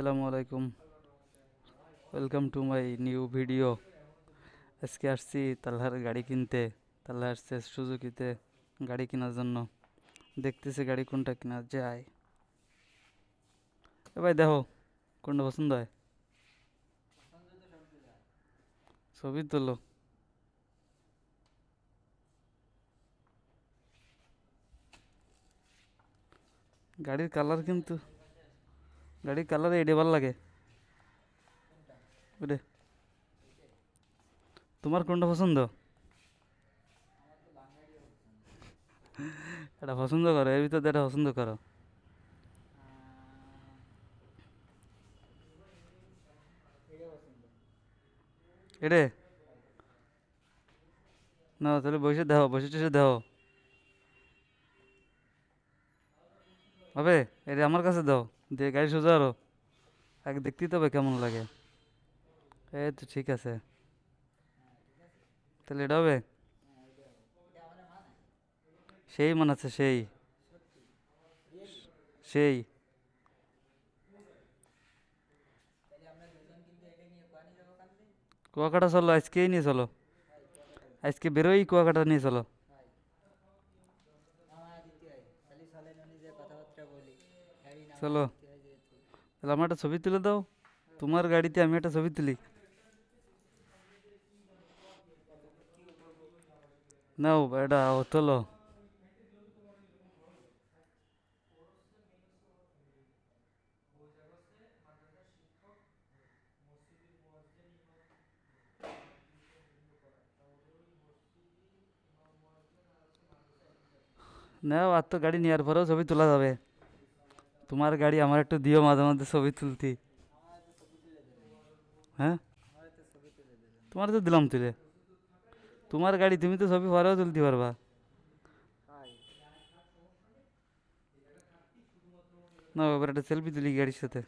আসসালামু আলাইকুম। Welcome to my new video. আজকে আসছি তালহার গাড়ি কিনতে। তালহা আসছে সুজুকিতে গাড়ি কেনার জন্য। দেখতেছি গাড়ি কোনটা কেনা যায়। এ ভাই দেখো কোনটা পছন্দ হয়, ছবি তোলো। গাড়ির কালার কিন্তু, গাড়ির কালার এডে ভালো লাগে। ওরে, তোমার কোনটা পছন্দ? এটা পছন্দ করো, এর ভিতর দিয়ে এটা পছন্দ করো। এডে না, তাহলে বসে দেখো, বসে টসে দেখো হবে। এটা আমার কাছে দাও, দিয়ে গাড়ি সোজা আরো আগে দেখতেই তো হবে কেমন লাগে। এই তো ঠিক আছে, তাহলে এটা হবে। সেই মানাচ্ছে, সেই সেই কুয়াকাটা চলো, আজকেই নিয়ে চলো। আজকে বেরোই কুয়াকাটা নিয়ে চলো। চলো, তাহলে আমার একটা ছবি তুলে দাও। তোমার গাড়িতে আমি একটা ছবি তুলি। নাও এটা তোলো। নাও, আর তো গাড়ি নেওয়ার পরেও ছবি তোলা যাবে। তোমার গাড়ি আমার একটু দিও মাঝে মধ্যে ছবি তুলতি। হ্যাঁ, তোমার তো দিলাম তুলে। তোমার গাড়ি, তুমি তো ছবি পরেও তুলতে পারবা। না, এবার একটা সেলফি তুলি গাড়ির সাথে।